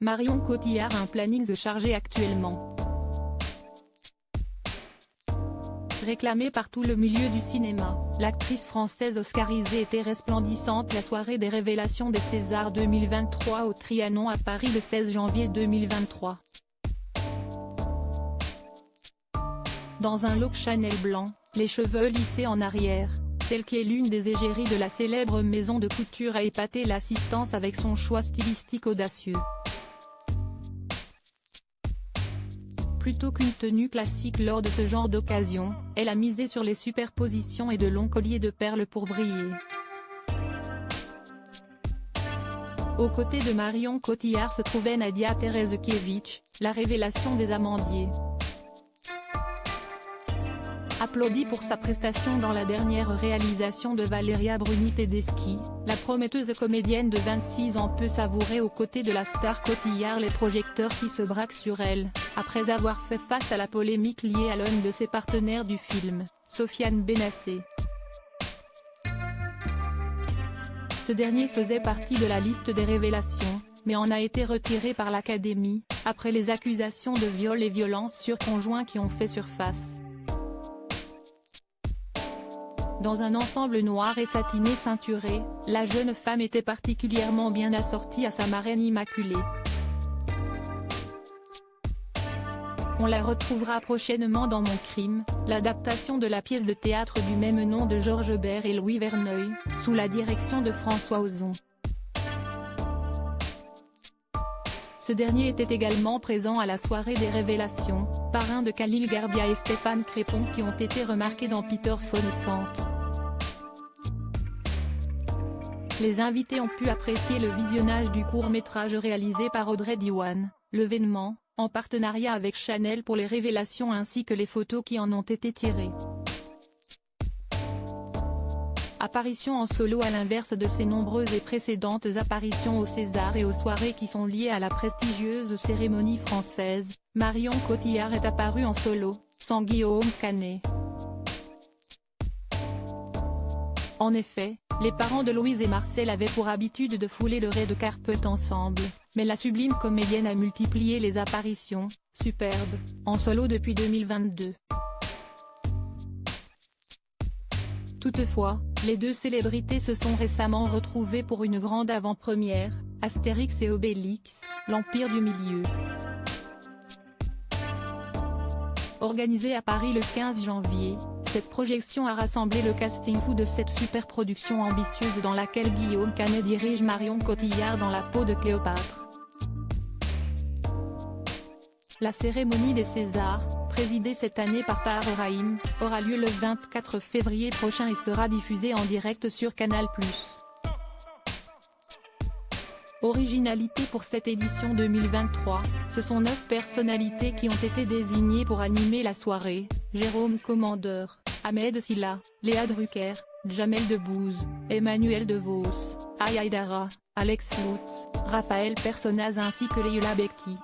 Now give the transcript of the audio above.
Marion Cotillard a un planning chargé actuellement. Réclamée par tout le milieu du cinéma, l'actrice française oscarisée était resplendissante la soirée des révélations des Césars 2023 au Trianon à Paris le 16 janvier 2023. Dans un look Chanel blanc, les cheveux lissés en arrière, celle qui est l'une des égéries de la célèbre maison de couture a épaté l'assistance avec son choix stylistique audacieux. Plutôt qu'une tenue classique lors de ce genre d'occasion, elle a misé sur les superpositions et de longs colliers de perles pour briller. Aux côtés de Marion Cotillard se trouvait Nadia Terezkiewicz, la révélation des Amandiers. Applaudie pour sa prestation dans la dernière réalisation de Valeria Bruni Tedeschi, la prometteuse comédienne de 26 ans peut savourer aux côtés de la star Cotillard les projecteurs qui se braquent sur elle, après avoir fait face à la polémique liée à l'un de ses partenaires du film, Sofiane Benassé. Ce dernier faisait partie de la liste des révélations, mais en a été retiré par l'Académie, après les accusations de viol et violences sur conjoint qui ont fait surface. Dans un ensemble noir et satiné ceinturé, la jeune femme était particulièrement bien assortie à sa marraine immaculée. On la retrouvera prochainement dans Mon crime, l'adaptation de la pièce de théâtre du même nom de Georges Bert et Louis Verneuil, sous la direction de François Ozon. Ce dernier était également présent à la soirée des révélations, parrain de Khalil Garbia et Stéphane Crépon qui ont été remarqués dans Peter von Kant. Les invités ont pu apprécier le visionnage du court-métrage réalisé par Audrey Diwan, L'Événement, en partenariat avec Chanel pour les révélations ainsi que les photos qui en ont été tirées. Apparition en solo à l'inverse de ses nombreuses et précédentes apparitions au César et aux soirées qui sont liées à la prestigieuse cérémonie française, Marion Cotillard est apparue en solo, sans Guillaume Canet. En effet, les parents de Louise et Marcel avaient pour habitude de fouler le red carpet ensemble, mais la sublime comédienne a multiplié les apparitions, superbes, en solo depuis 2022. Toutefois, les deux célébrités se sont récemment retrouvées pour une grande avant-première, Astérix et Obélix, l'Empire du Milieu. Organisée à Paris le 15 janvier, cette projection a rassemblé le casting fou de cette superproduction ambitieuse dans laquelle Guillaume Canet dirige Marion Cotillard dans la peau de Cléopâtre. La cérémonie des Césars, présidée cette année par Tahar Rahim, aura lieu le 24 février prochain et sera diffusée en direct sur Canal+. Originalité pour cette édition 2023, ce sont 9 personnalités qui ont été désignées pour animer la soirée: Jérôme Commandeur, Ahmed Silla, Léa Drucker, Jamel Debbouze, Emmanuel DeVos, Aya Aidara, Alex Lutz, Raphaël Personnaz ainsi que Leila Bekti.